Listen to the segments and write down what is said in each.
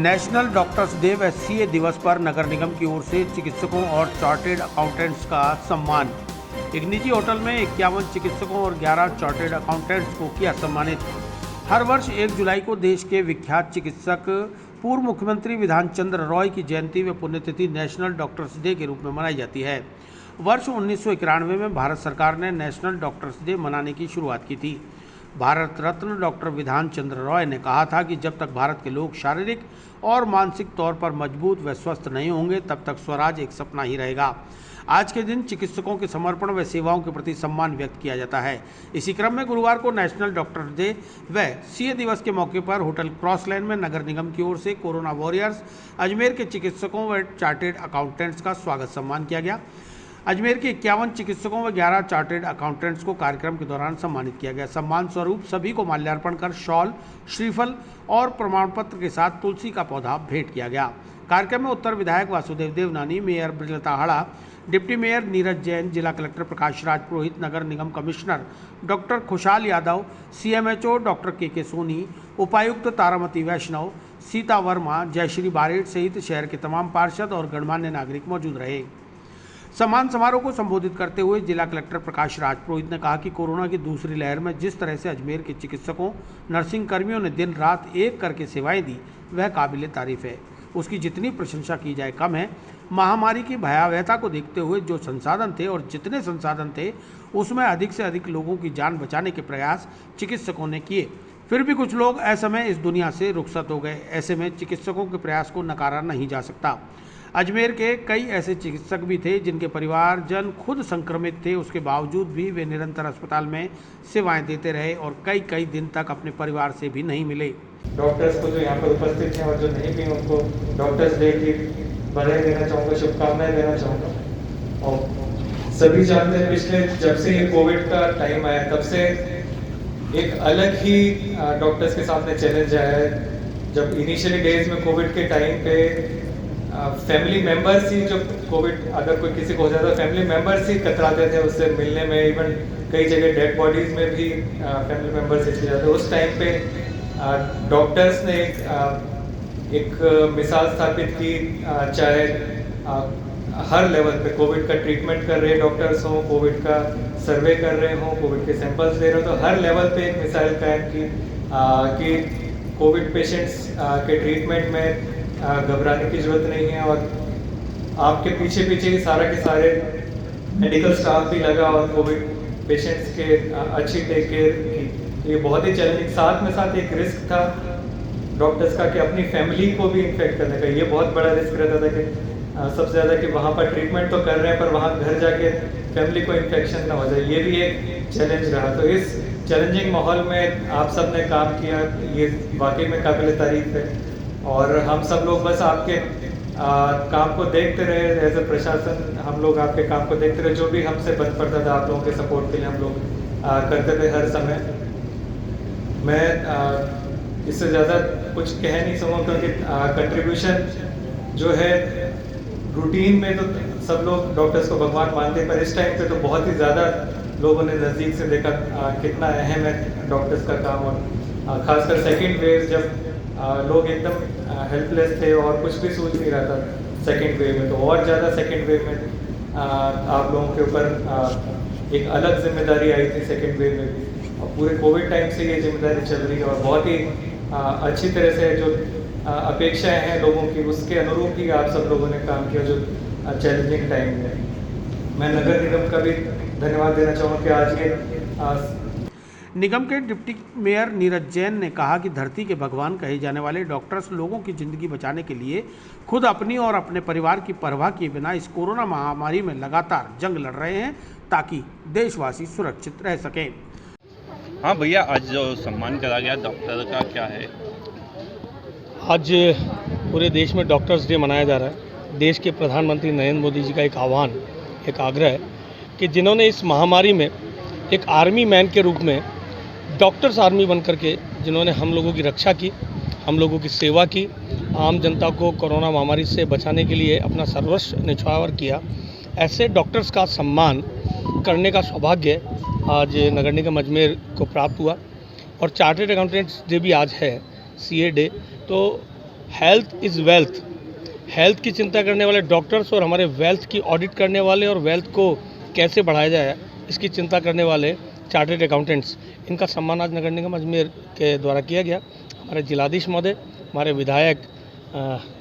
National doctors day व CA दिवस पर नगर निगम की ओर से चिकित्सकों और चार्टेड अकाउंटेंट्स का सम्मान। एक निजी होटल में 51 चिकित्सकों और 11 चार्टेड अकाउंटेंट्स को किया सम्मानित। हर वर्ष 1 जुलाई को देश के विख्यात चिकित्सक पूर्व मुख्यमंत्री विधान चंद्र रॉय की जयंती व पुण्यतिथि नेशनल डॉक्टर्स डे के रूप में मनाई जाती है। वर्ष 1991 में भारत सरकार ने नेशनल डॉक्टर्स डे मनाने की शुरुआत की थी। भारत रत्न डॉक्टर विधान चंद्र रॉय ने कहा था कि जब तक भारत के लोग शारीरिक और मानसिक तौर पर मजबूत व स्वस्थ नहीं होंगे तब तक स्वराज एक सपना ही रहेगा। आज के दिन चिकित्सकों के समर्पण व सेवाओं के प्रति सम्मान व्यक्त किया जाता है। इसी क्रम में गुरुवार को नेशनल डॉक्टर डे व सीए दिवस के मौके पर होटल क्रॉस लाइन में नगर निगम की ओर से कोरोना वॉरियर्स अजमेर के चिकित्सकों व चार्टेड अकाउंटेंट्स का स्वागत सम्मान किया गया। अजमेर के 51 चिकित्सकों व 11 चार्टेड अकाउंटेंट्स को कार्यक्रम के दौरान सम्मानित किया गया। सम्मान स्वरूप सभी को माल्यार्पण कर शॉल, श्रीफल और प्रमाण पत्र के साथ तुलसी का पौधा भेंट किया गया। कार्यक्रम में उत्तर विधायक वासुदेव देवनानी, मेयर ब्रजलता हाड़ा, डिप्टी मेयर नीरज जैन, जिला कलेक्टर प्रकाश राज पुरोहित, नगर निगम कमिश्नर डॉक्टर खुशहाल यादव, सीएमएचओ डॉक्टर के सोनी, उपायुक्त तारामती वैष्णव, सीता वर्मा, जयश्री बारेट सहित शहर के तमाम पार्षद और गणमान्य नागरिक मौजूद रहे। सम्मान समारोह को संबोधित करते हुए जिला कलेक्टर प्रकाश राज पुरोहित ने कहा कि कोरोना की दूसरी लहर में जिस तरह से अजमेर के चिकित्सकों, नर्सिंग कर्मियों ने दिन रात एक करके सेवाएं दी, वह काबिले तारीफ है। उसकी जितनी प्रशंसा की जाए कम है। महामारी की भयावहता को देखते हुए जो संसाधन थे और जितने संसाधन थे उसमें अधिक से अधिक लोगों की जान बचाने के प्रयास चिकित्सकों ने किए। फिर भी कुछ लोग असमय इस दुनिया से रुखसत हो गए। ऐसे में चिकित्सकों के प्रयास को नकारा नहीं जा सकता। अजमेर के कई ऐसे चिकित्सक भी थे जिनके परिवारजन खुद संक्रमित थे, उसके बावजूद भी वे निरंतर अस्पताल में सेवाएं देते रहे और कई दिन तक अपने परिवार से भी नहीं मिले। डॉक्टर्स को जो यहाँ पर उपस्थित हैं और जो नहीं भी उनको डॉक्टर्स डे की बधाई देना चाहूँगा, शुभकामनाएं देना चाहूँगा। और सभी जानते हैं पिछले जब से ये कोविड का टाइम आया तब से एक अलग ही डॉक्टर्स के सामने चैलेंज आया है। जब इनिशियली डेज में कोविड के टाइम पे फैमिली मेंबर्स ही, जो कोविड अगर कोई किसी को हो जाता है फैमिली मेंबर्स ही कतराते थे उससे मिलने में। इवन कई जगह डेड बॉडीज में भी फैमिली मेंबर्स चले जाते। उस टाइम पे डॉक्टर्स ने एक मिसाल स्थापित की, चाहे हर लेवल पे कोविड का ट्रीटमेंट कर रहे डॉक्टर्स हों, कोविड का सर्वे कर रहे हों, कोविड के सैंपल्स ले रहे हो, तो हर लेवल पे एक मिसाल कायम की कि कोविड पेशेंट्स के ट्रीटमेंट में घबराने की जरूरत नहीं है। और आपके पीछे ही सारा के सारे मेडिकल स्टाफ भी लगा और कोविड पेशेंट्स के अच्छी टेक केयर की। ये बहुत ही चैलेंजिंग, साथ एक रिस्क था डॉक्टर्स का कि अपनी फैमिली को भी इन्फेक्ट करने का। ये बहुत बड़ा रिस्क रहता था कि सबसे ज़्यादा कि वहाँ पर ट्रीटमेंट तो कर रहे हैं पर वहाँ घर जाके फैमिली को इन्फेक्शन ना हो जाए, ये भी एक चैलेंज रहा। तो इस चैलेंजिंग माहौल में आप सब ने काम किया, ये वाकई में काबिल तारीफ है। और हम सब लोग बस आपके काम को देखते रहे, एज ए प्रशासन हम लोग आपके काम को देखते रहे। जो भी हमसे बन पड़ता था आप लोगों के सपोर्ट के लिए हम लोग करते थे हर समय। मैं इससे ज़्यादा कुछ कह नहीं सकूँ क्योंकि कंट्रीब्यूशन जो है रूटीन में तो सब लोग डॉक्टर्स को भगवान मानते हैं, पर इस टाइम पे तो बहुत ही ज़्यादा लोगों ने नज़दीक से देखा कितना अहम है डॉक्टर्स का काम। और ख़ासकर सेकेंड वेव जब लोग एकदम हेल्पलेस थे और कुछ भी सूझ नहीं रहा था सेकेंड वेव में, तो और ज़्यादा सेकेंड वेव में आप लोगों के ऊपर एक अलग जिम्मेदारी आई थी सेकेंड वेव में भी। और पूरे कोविड टाइम से ये जिम्मेदारी चल रही है और बहुत ही अच्छी तरह से जो अपेक्षाएं हैं लोगों की उसके अनुरूप ही आप सब लोगों ने काम किया जो चैलेंजिंग टाइम में। मैं नगर निगम का भी धन्यवाद देना चाहूँगा कि आज ये निगम के डिप्टी मेयर नीरज जैन ने कहा कि धरती के भगवान कहे जाने वाले डॉक्टर्स लोगों की जिंदगी बचाने के लिए खुद अपनी और अपने परिवार की परवाह किए बिना इस कोरोना महामारी में लगातार जंग लड़ रहे हैं ताकि देशवासी सुरक्षित रह सकें। हाँ भैया, आज जो सम्मान करा गया डॉक्टर का क्या है? आज पूरे देश में डॉक्टर्स डे मनाया जा रहा है। देश के प्रधानमंत्री नरेंद्र मोदी जी का एक आह्वान, एक आग्रह है कि जिन्होंने इस महामारी में एक आर्मी मैन के रूप में डॉक्टर्स आर्मी बन करके जिन्होंने हम लोगों की रक्षा की, हम लोगों की सेवा की, आम जनता को कोरोना महामारी से बचाने के लिए अपना सर्वस्व न्यौछावर किया, ऐसे डॉक्टर्स का सम्मान करने का सौभाग्य आज नगर निगम अजमेर को प्राप्त हुआ। और चार्टर्ड अकाउंटेंट्स डे भी आज है, सीए डे। तो हेल्थ इज़ वेल्थ। हेल्थ की चिंता करने वाले डॉक्टर्स और हमारे वेल्थ की ऑडिट करने वाले और वेल्थ को कैसे बढ़ाया जाए इसकी चिंता करने वाले चार्टर्ड अकाउंटेंट्स, इनका सम्मान आज नगर निगम अजमेर के द्वारा किया गया। हमारे जिलाधीश महोदय, हमारे विधायक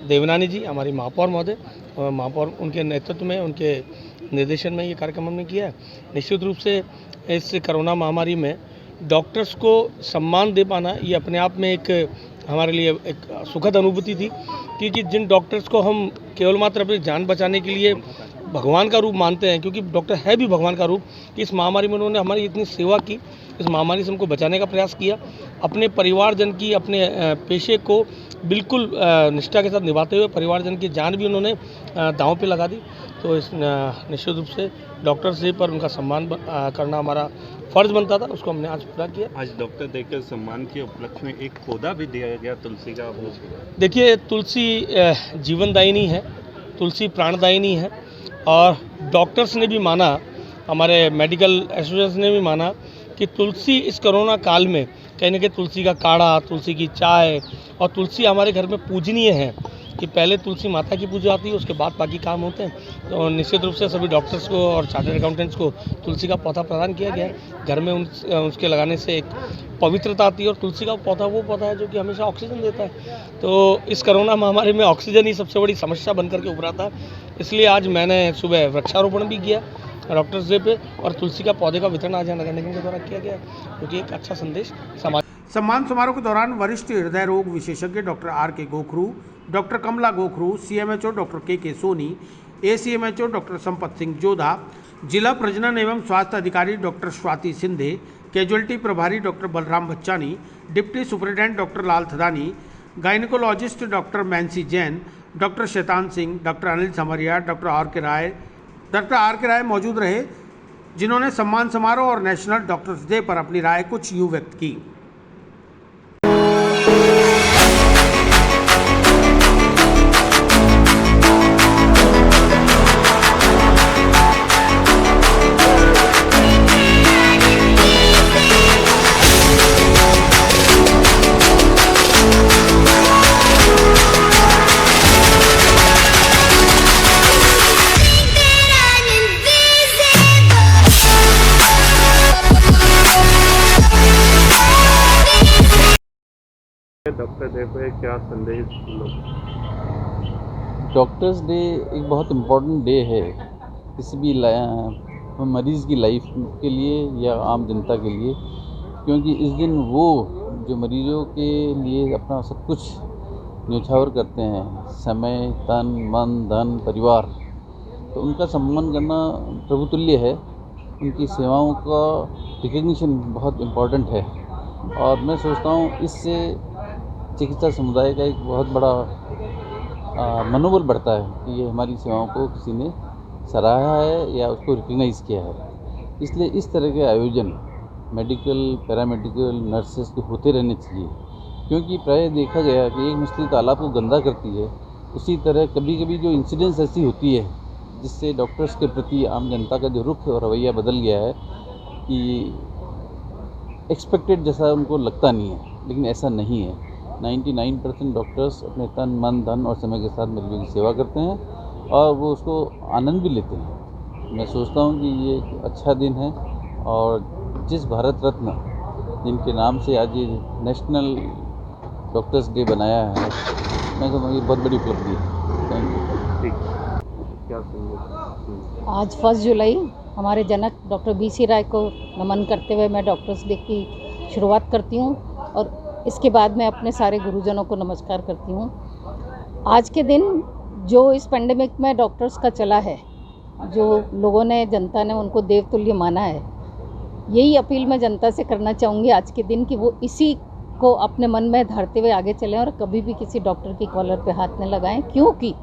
देवनानी जी, हमारी महापौर महोदय, महापौर उनके नेतृत्व में, उनके निर्देशन में ये कार्यक्रम हमने किया है। निश्चित रूप से इस कोरोना महामारी में डॉक्टर्स को सम्मान दे पाना ये अपने आप में एक हमारे लिए एक सुखद अनुभूति थी, क्योंकि जिन डॉक्टर्स को हम केवल मात्र अपनी जान बचाने के लिए भगवान का रूप मानते हैं, क्योंकि डॉक्टर है भी भगवान का रूप, कि इस महामारी में उन्होंने हमारी इतनी सेवा की, इस महामारी से हमको बचाने का प्रयास किया, अपने परिवारजन की, अपने पेशे को बिल्कुल निष्ठा के साथ निभाते हुए परिवारजन की जान भी उन्होंने दांव पे लगा दी। तो इस निश्चित रूप से डॉक्टर्स डे पर उनका सम्मान करना हमारा फ़र्ज़ बनता था, उसको हमने आज पूरा किया। आज डॉक्टर डे के सम्मान के उपलक्ष्य में एक पौधा भी दिया गया तुलसी का। देखिए, तुलसी जीवनदायिनी है, तुलसी प्राणदायिनी है, और डॉक्टर्स ने भी माना, हमारे मेडिकल एसोसिएशन ने भी माना कि तुलसी इस कोरोना काल में कहीं ना कहीं तुलसी का काढ़ा, तुलसी की चाय, और तुलसी हमारे घर में पूजनीय है कि पहले तुलसी माता की पूजा आती है, उसके बाद बाकी काम होते हैं। तो निश्चित रूप से सभी डॉक्टर्स को और चार्टर्ड अकाउंटेंट्स को तुलसी का पौधा प्रदान किया गया है। घर में उसके लगाने से एक पवित्रता आती है, और तुलसी का पौधा वो पौधा है जो कि हमेशा ऑक्सीजन देता है। तो इस कोरोना महामारी में ऑक्सीजन ही सबसे बड़ी समस्या बनकर के उभरा था, इसलिए आज मैंने सुबह वृक्षारोपण भी किया डॉक्टर्स डे पे, और तुलसी का पौधे का वितरण आज नगर निगम के द्वारा किया गया, क्योंकि एक अच्छा संदेश समाज। सम्मान समारोह के दौरान वरिष्ठ हृदय रोग विशेषज्ञ डॉक्टर R.K. गोखरू, doctor Kamala Gokhru, CMHO doctor K.K. Soni, ACMHO doctor Sampat Singh Jodha, जिला प्रजनन एवं स्वास्थ्य अधिकारी डॉक्टर स्वाति सिंधे, कैजुअलिटी प्रभारी doctor Balram Bachani, deputy superintendent doctor Lal Thadani, gynaecologist doctor Mansi Jain, doctor Shaitan Singh, doctor Anil समरिया, डॉक्टर R.K. राय मौजूद रहे, जिन्होंने सम्मान समारोह और नेशनल डॉक्टर्स डे पर अपनी राय कुछ यूं व्यक्त की। डॉक्टर डे पे क्या संदेश लो? डॉक्टर्स डे एक बहुत इम्पोर्टेंट डे है किसी भी मरीज़ की लाइफ के लिए या आम जनता के लिए, क्योंकि इस दिन वो जो मरीजों के लिए अपना सब कुछ न्यौछावर करते हैं, समय, तन, मन, धन, परिवार, तो उनका सम्मान करना प्रभुतुल्य है। उनकी सेवाओं का रिकग्निशन बहुत इम्पोर्टेंट है, और मैं सोचता हूँ इससे चिकित्सा समुदाय का एक बहुत बड़ा मनोबल बढ़ता है कि ये हमारी सेवाओं को किसी ने सराहा है या उसको रिकग्नाइज़ किया है। इसलिए इस तरह के आयोजन मेडिकल, पैरामेडिकल, नर्सेस के होते रहने चाहिए, क्योंकि प्राय देखा गया कि एक मछली तालाब को गंदा करती है, उसी तरह कभी कभी जो इंसिडेंट्स ऐसी होती है जिससे डॉक्टर्स के प्रति आम जनता का जो रुख और रवैया बदल गया है कि एक्सपेक्टेड जैसा उनको लगता नहीं है, लेकिन ऐसा नहीं है। 99% डॉक्टर्स अपने तन, मन, धन और समय के साथ मरीजों की सेवा करते हैं और वो उसको आनंद भी लेते हैं। मैं सोचता हूँ कि ये एक अच्छा दिन है, और जिस भारत रत्न जिनके नाम से आज ये नेशनल डॉक्टर्स डे बनाया है, मैं कहता हूँ ये बहुत बड़ी उपलब्धि है। Thank you. ठीक, क्या संदेश? आज 1 जुलाई हमारे जनक डॉक्टर BC राय को नमन करते हुए मैं डॉक्टर्स डे की शुरुआत करती हूँ, और इसके बाद मैं अपने सारे गुरुजनों को नमस्कार करती हूँ। आज के दिन जो इस पेंडेमिक में डॉक्टर्स का चला है, जो लोगों ने, जनता ने उनको देवतुल्य माना है, यही अपील मैं जनता से करना चाहूँगी आज के दिन कि वो इसी को अपने मन में धारते हुए आगे चलें और कभी भी किसी डॉक्टर की कॉलर पे हाथ न लगाएं, क्योंकि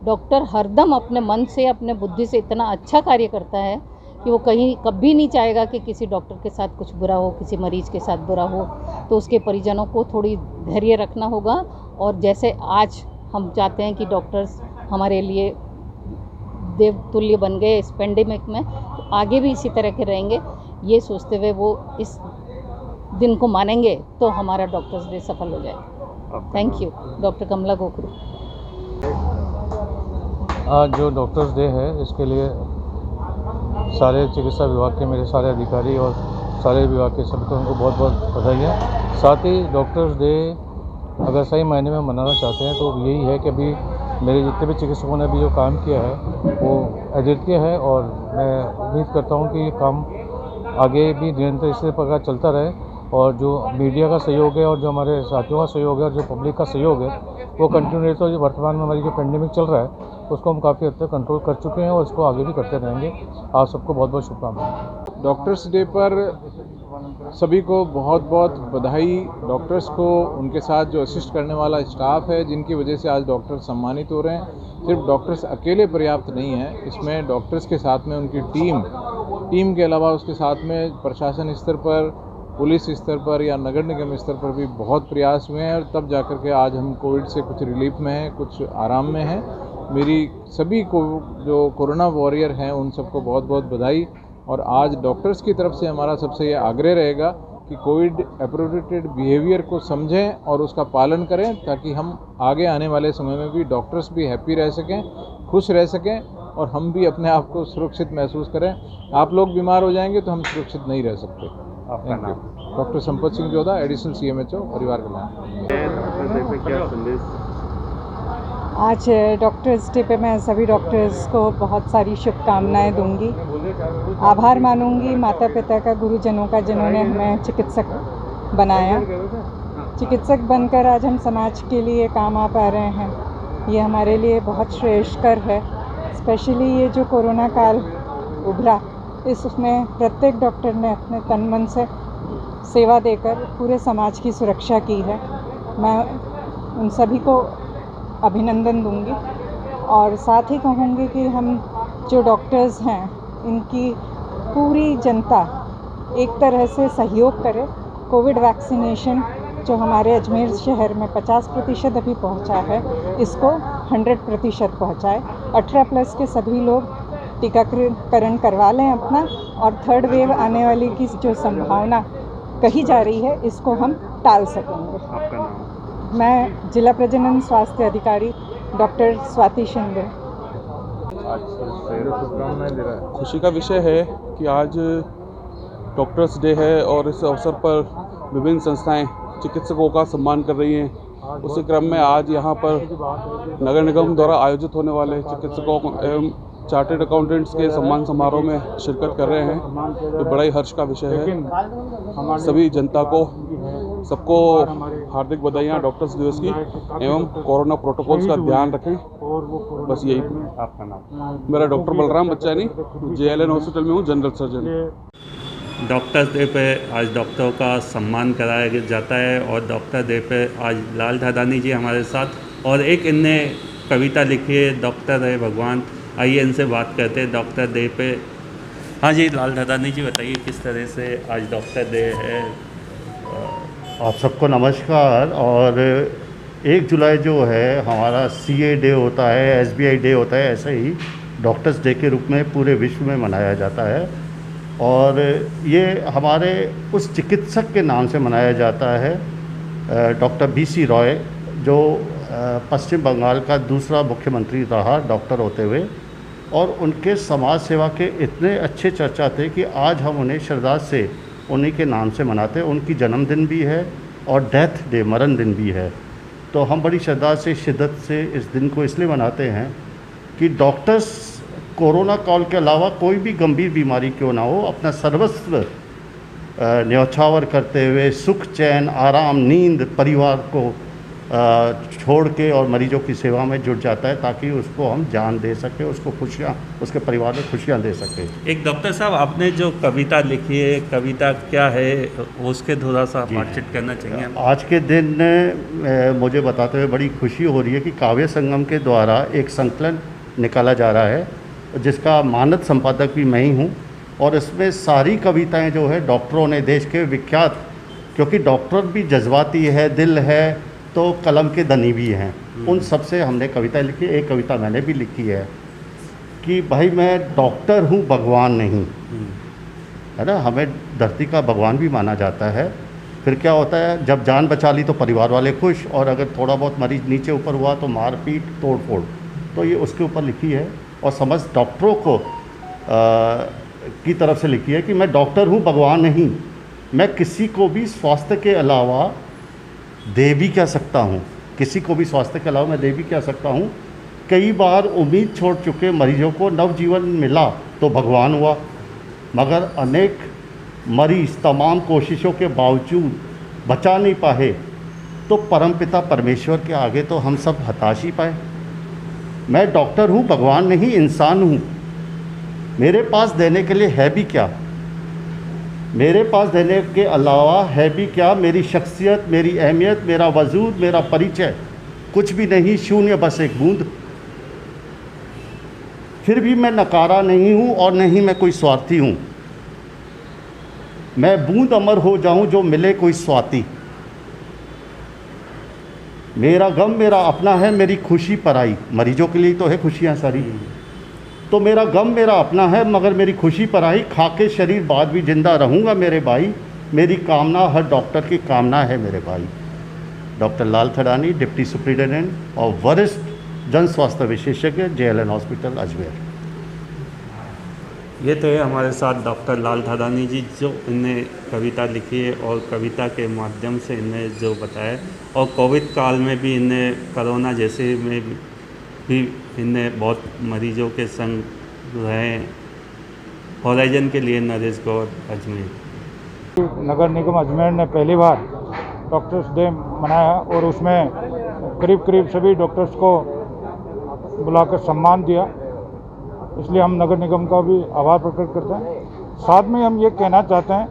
डॉक्टर हरदम अपने मन से, अपने बुद्धि से इतना अच्छा कार्य करता है कि वो कहीं कभी नहीं चाहेगा कि किसी डॉक्टर के साथ कुछ बुरा हो, किसी मरीज़ के साथ बुरा हो। तो उसके परिजनों को थोड़ी धैर्य रखना होगा, और जैसे आज हम चाहते हैं कि डॉक्टर्स हमारे लिए देवतुल्य बन गए इस पेंडेमिक में, तो आगे भी इसी तरह के रहेंगे, ये सोचते हुए वो इस दिन को मानेंगे तो हमारा डॉक्टर्स डे सफल हो जाएगा। Thank you. डॉक्टर कमला गोखरू। आज जो डॉक्टर्स डे है इसके लिए सारे चिकित्सा विभाग के मेरे सारे अधिकारी और सारे विभाग के सभी को बहुत बहुत बधाई है। साथ ही डॉक्टर्स डे अगर सही मायने में मनाना चाहते हैं तो यही है कि अभी मेरे जितने भी चिकित्सकों ने अभी जो काम किया है वो अद्वितीय है और मैं उम्मीद करता हूँ कि ये काम आगे भी निरंतर इसी प्रकार चलता रहे और जो मीडिया का सहयोग है और जो हमारे साथियों का सहयोग है और जो पब्लिक का सहयोग है वो कंटिन्यू रहे। तो जो वर्तमान में हमारी जो पेंडेमिक चल रहा है उसको हम काफ़ी हद तक कंट्रोल कर चुके हैं और इसको आगे भी करते रहेंगे। आप सबको बहुत बहुत शुभकामनाएं। डॉक्टर्स डे पर सभी को बहुत बहुत बधाई। डॉक्टर्स को, उनके साथ जो असिस्ट करने वाला स्टाफ है जिनकी वजह से आज डॉक्टर सम्मानित हो रहे हैं। सिर्फ डॉक्टर्स अकेले पर्याप्त नहीं है, इसमें डॉक्टर्स के साथ में उनकी टीम के अलावा उसके साथ में प्रशासन स्तर पर, पुलिस स्तर पर या नगर निगम स्तर पर भी बहुत प्रयास हुए हैं और तब जाकर के आज हम कोविड से कुछ रिलीफ में हैं, कुछ आराम में हैं। मेरी सभी को जो कोरोना वॉरियर हैं उन सबको बहुत बहुत बधाई। और आज डॉक्टर्स की तरफ से हमारा सबसे ये आग्रह रहेगा कि कोविड एप्रोप्रिएटेड बिहेवियर को समझें और उसका पालन करें ताकि हम आगे आने वाले समय में भी डॉक्टर्स भी हैप्पी रह सकें, खुश रह सकें और हम भी अपने आप को सुरक्षित महसूस करें। आप लोग बीमार हो जाएंगे तो हम सुरक्षित नहीं रह सकते। Thank you. Doctor Sampat Singh Jodha, additional CMHO, परिवार कल्याण। आज डॉक्टर्स डे पे मैं सभी डॉक्टर्स को बहुत सारी शुभकामनाएं दूंगी। आभार मानूंगी माता पिता का, गुरुजनों का, जिन्होंने हमें चिकित्सक बनाया। चिकित्सक बनकर आज हम समाज के लिए काम आ पा रहे हैं, ये हमारे लिए बहुत श्रेयस्कर है। स्पेशली ये जो कोरोना काल उभरा, इसमें प्रत्येक डॉक्टर ने अपने तन मन से सेवा देकर पूरे समाज की सुरक्षा की है। मैं उन सभी को अभिनंदन दूंगी और साथ ही कहूँगी कि हम जो डॉक्टर्स हैं इनकी पूरी जनता एक तरह से सहयोग करे। कोविड वैक्सीनेशन जो हमारे अजमेर शहर में 50% अभी पहुंचा है, इसको 100% पहुंचाए। 18+ के सभी लोग टीकाकरण करवा लें अपना, और थर्ड वेव आने वाली की जो संभावना कही जा रही है इसको हम टाल सकेंगे। आपका नाम? मैं जिला प्रजनन स्वास्थ्य अधिकारी डॉक्टर स्वाति शिंदे। खुशी का विषय है कि आज डॉक्टर्स डे है और इस अवसर पर विभिन्न संस्थाएं चिकित्सकों का सम्मान कर रही हैं। उसी क्रम में आज यहां पर नगर निगम द्वारा आयोजित होने वाले चिकित्सकों एवं चार्टर्ड अकाउंटेंट्स के सम्मान समारोह में शिरकत कर रहे हैं। ये बड़ा ही हर्ष का विषय है। सभी जनता को, सबको हार्दिक बधाइयाँ डॉक्टर्स दिवस की, एवं कोरोना प्रोटोकॉल्स का ध्यान रखें। बस यही। आपका नाम? मेरा doctor Balram Bachchani, JLN hospital में हूँ, जनरल सर्जन। डॉक्टर्स डे पे आज डॉक्टरों का सम्मान कराया जाता है और डॉक्टर डे पे आज लाल धदानी जी हमारे साथ, और एक इनने कविता लिखी है, डॉक्टर है भगवान। आइए इनसे बात करते हैं डॉक्टर डे पे। हाँ जी, लाल धदानी जी बताइए किस तरह से आज डॉक्टर डे है। आप सबको नमस्कार। और 1 जुलाई जो है हमारा CA डे होता है, SBI डे होता है, ऐसे ही डॉक्टर्स डे के रूप में पूरे विश्व में मनाया जाता है। और ये हमारे उस चिकित्सक के नाम से मनाया जाता है, डॉक्टर BC रॉय, जो पश्चिम बंगाल का दूसरा मुख्यमंत्री रहा डॉक्टर होते हुए, और उनके समाज सेवा के इतने अच्छे चर्चा थे कि आज हम उन्हें श्रद्धा से उन्हीं के नाम से मनाते हैं। उनकी जन्मदिन भी है और डेथ डे, मरण दिन भी है। तो हम बड़ी श्रद्धा से, शिद्दत से इस दिन को इसलिए मनाते हैं कि डॉक्टर्स कोरोना काल के अलावा कोई भी गंभीर बीमारी क्यों ना हो, अपना सर्वस्व न्यौछावर करते हुए सुख, चैन, आराम, नींद, परिवार को छोड़ के और मरीजों की सेवा में जुट जाता है ताकि उसको हम जान दे सकें, उसको खुशियाँ, उसके परिवार में खुशियाँ दे सकें। एक डॉक्टर साहब, आपने जो कविता लिखी है, कविता क्या है उसके थोड़ा सा बातचीत करना चाहिए। आज के दिन मुझे बताते हुए बड़ी खुशी हो रही है कि काव्य संगम के द्वारा एक संकलन निकाला जा रहा है जिसका मानद संपादक भी मैं ही हूँ, और इसमें सारी कविताएँ जो है डॉक्टरों ने, देश के विख्यात, क्योंकि डॉक्टर भी जज्बाती है, दिल है, तो कलम के धनी भी हैं, उन सब से हमने कविता लिखी। एक कविता मैंने भी लिखी है कि भाई मैं डॉक्टर हूँ, भगवान नहीं, है ना। हमें धरती का भगवान भी माना जाता है, फिर क्या होता है, जब जान बचा ली तो परिवार वाले खुश, और अगर थोड़ा बहुत मरीज नीचे ऊपर हुआ तो मारपीट तोड़ फोड़। तो ये उसके ऊपर लिखी है और समझ डॉक्टरों को की तरफ से लिखी है कि मैं डॉक्टर हूँ, भगवान नहीं। मैं किसी को भी स्वास्थ्य के अलावा दे भी क्या सकता हूँ, किसी को भी स्वास्थ्य के अलावा मैं दे भी क्या सकता हूँ। कई बार उम्मीद छोड़ चुके मरीजों को नवजीवन मिला तो भगवान हुआ, मगर अनेक मरीज तमाम कोशिशों के बावजूद बचा नहीं पाए तो परमपिता परमेश्वर के आगे तो हम सब हताश ही पाए। मैं डॉक्टर हूँ, भगवान नहीं, इंसान हूँ। मेरे पास देने के लिए है भी क्या, मेरे पास देने के अलावा है भी क्या। मेरी शख्सियत, मेरी अहमियत, मेरा वजूद, मेरा परिचय कुछ भी नहीं, शून्य, बस एक बूंद। फिर भी मैं नकारा नहीं हूँ और नहीं मैं कोई स्वार्थी हूँ। मैं बूंद अमर हो जाऊँ जो मिले कोई स्वाति। मेरा गम मेरा अपना है, मेरी खुशी पराई। मरीजों के लिए तो है खुशियाँ सारी। तो मेरा गम मेरा अपना है मगर मेरी खुशी पराई। खाके शरीर बाद भी जिंदा रहूँगा मेरे भाई। मेरी कामना हर डॉक्टर की कामना है मेरे भाई। डॉक्टर लाल थड़ानी, डिप्टी सुप्रिटेंडेंट और वरिष्ठ जन स्वास्थ्य विशेषज्ञ, JLN हॉस्पिटल अजमेर। ये तो है हमारे साथ डॉक्टर लाल थड़ानी जी, जो इन्हें कविता लिखी है और कविता के माध्यम से इन्हें जो बताया, और कोविड काल में भी इन्हें कोरोना जैसे में भी इन्हें बहुत मरीजों के संग रहे। हॉराइजन के लिए नरेश गौर, अजमेर। नगर निगम अजमेर ने पहली बार डॉक्टर्स डे मनाया और उसमें करीब करीब सभी डॉक्टर्स को बुलाकर सम्मान दिया। इसलिए हम नगर निगम का भी आभार प्रकट करते हैं। साथ में हम ये कहना चाहते हैं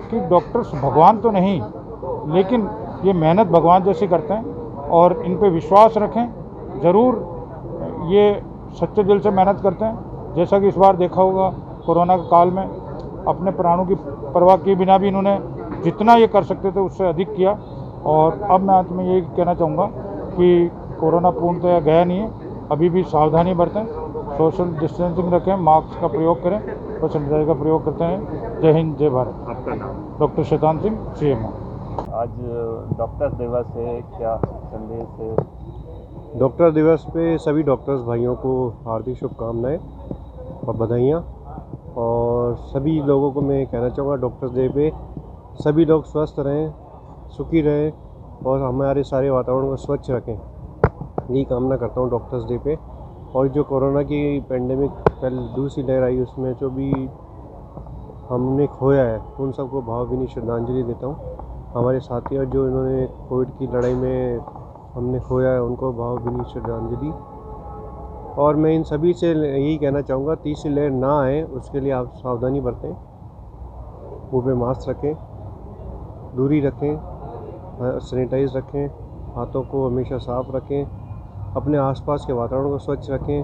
कि डॉक्टर्स भगवान तो नहीं, लेकिन ये मेहनत भगवान जैसी करते हैं और इन पे विश्वास रखें। ज़रूर ये सच्चे दिल से मेहनत करते हैं। जैसा कि इस बार देखा होगा, कोरोना के काल में अपने प्राणों की परवाह किए बिना भी इन्होंने जितना ये कर सकते थे उससे अधिक किया। और अब मैं अंत में यही कहना चाहूँगा कि कोरोना पूर्णतः गया नहीं है, अभी भी सावधानी बरतें, सोशल डिस्टेंसिंग रखें, मास्क का प्रयोग करें और सैनिटाइजर का प्रयोग करते हैं। जय हिंद, जय भारत। आपका नाम? Doctor Shaitan Singh, CMO। आज डॉक्टर दिवस है, क्या संदेश है? डॉक्टर दिवस पे सभी डॉक्टर्स भाइयों को हार्दिक शुभकामनाएं और बधाइयाँ। और सभी लोगों को मैं कहना चाहूँगा डॉक्टर्स डे पे सभी लोग स्वस्थ रहें, सुखी रहें और हमारे सारे वातावरण को स्वच्छ रखें, यही कामना करता हूँ डॉक्टर्स डे पे। और जो कोरोना की पेंडेमिक कल दूसरी लहर आई, उसमें जो भी हमने खोया है उन सबको भावभीनी श्रद्धांजलि देता हूँ। हमारे साथी और जो इन्होंने कोविड की लड़ाई में हमने खोया है उनको भावभीनी श्रद्धांजलि। और मैं इन सभी से यही कहना चाहूँगा, तीसरी लहर ना आए उसके लिए आप सावधानी बरतें, मुँह पे मास्क रखें, दूरी रखें, सैनिटाइज रखें, हाथों को हमेशा साफ़ रखें, अपने आसपास के वातावरण को स्वच्छ रखें,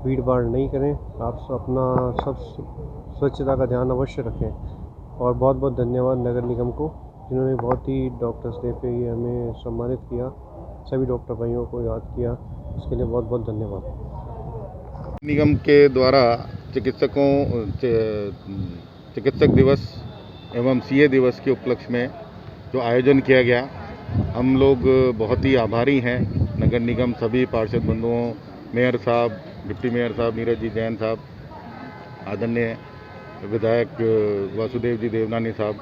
भीड़ भाड़ नहीं करें, आप अपना सब स्वच्छता का ध्यान अवश्य रखें। और बहुत बहुत धन्यवाद नगर निगम को, जिन्होंने बहुत ही डॉक्टर्स डे पे ये हमें सम्मानित किया, सभी डॉक्टर भाइयों को याद किया, इसके लिए बहुत बहुत धन्यवाद। निगम के द्वारा चिकित्सक दिवस एवं CA दिवस के उपलक्ष्य में जो आयोजन किया गया, हम लोग बहुत ही आभारी हैं नगर निगम सभी पार्षद बंधुओं, मेयर साहब, डिप्टी मेयर साहब नीरज जी जैन साहब, आदरणीय विधायक वासुदेव जी देवनानी साहब,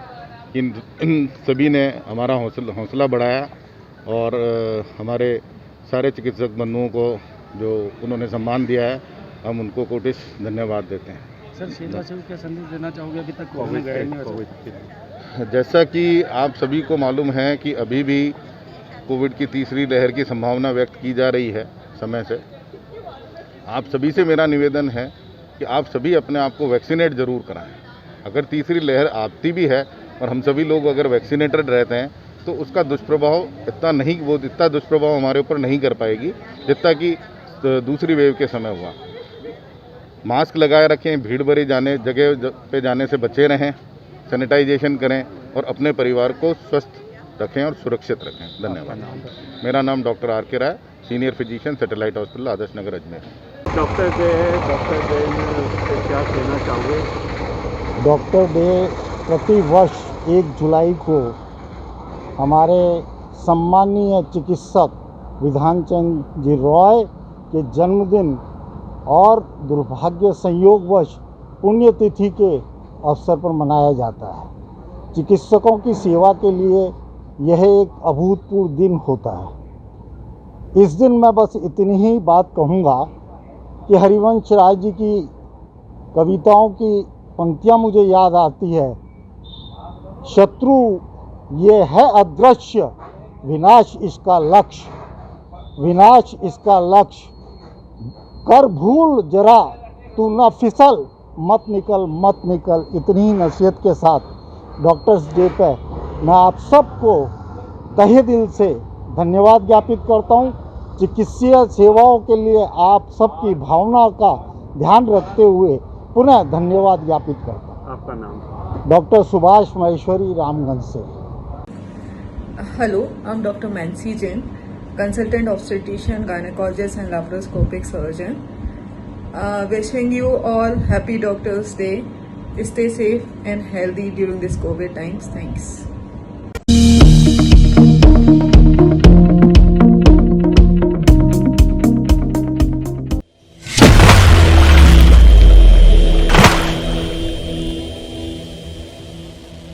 इन सभी ने हमारा हौसला बढ़ाया और हमारे सारे चिकित्सक बंधुओं को जो उन्होंने सम्मान दिया है, हम उनको कोटिश धन्यवाद देते हैं। सर, सेवा से क्या संदेश देना चाहोगे? अभी तक कोविड, जैसा कि आप सभी को मालूम है कि अभी भी कोविड की तीसरी लहर की संभावना व्यक्त की जा रही है समय से। आप सभी से मेरा निवेदन है कि आप सभी अपने आप को वैक्सीनेट ज़रूर कराएं। अगर तीसरी लहर आती भी है और हम सभी लोग अगर वैक्सीनेटेड रहते हैं तो उसका दुष्प्रभाव इतना दुष्प्रभाव हमारे ऊपर नहीं कर पाएगी जितना कि दूसरी वेव के समय हुआ। मास्क लगाए रखें, भीड़ भरी जगह पे जाने से बचे रहें, सैनिटाइजेशन करें और अपने परिवार को स्वस्थ रखें और सुरक्षित रखें। धन्यवाद। मेरा नाम डॉक्टर RK राय, senior physician, satellite hospital Adarsh Nagar Ajmer. Doctor day है, डॉक्टर डे में क्या कहना चाहोगे? डॉक्टर डे प्रति वर्ष 1 जुलाई को हमारे सम्मानीय चिकित्सक विधान चंद जी रॉय के जन्मदिन और दुर्भाग्य संयोगवश पुण्यतिथि के अवसर पर मनाया जाता है। चिकित्सकों की सेवा के लिए यह एक अभूतपूर्व दिन होता है। इस दिन मैं बस इतनी ही बात कहूँगा कि हरिवंश राय जी की कविताओं की पंक्तियाँ मुझे याद आती है। शत्रु ये है अदृश्य, विनाश इसका लक्ष्य, विनाश इसका लक्ष्य। कर भूल जरा तू न फिसल, मत निकल मत निकल। इतनी ही नसीहत के साथ डॉक्टर्स डे पे मैं आप सबको तहे दिल से धन्यवाद ज्ञापित करता हूँ। चिकित्सीय सेवाओं के लिए आप सबकी भावना का ध्यान रखते हुए पुनः धन्यवाद ज्ञापित करता हूँ। आपका नाम? डॉक्टर सुभाष महेश्वरी, रामगंज से। Hello, I'm Dr. Mansi Jain, consultant obstetrician, gynecologist and laparoscopic surgeon. Wishing you all happy Doctors Day. Stay safe and healthy during this COVID times. Thanks.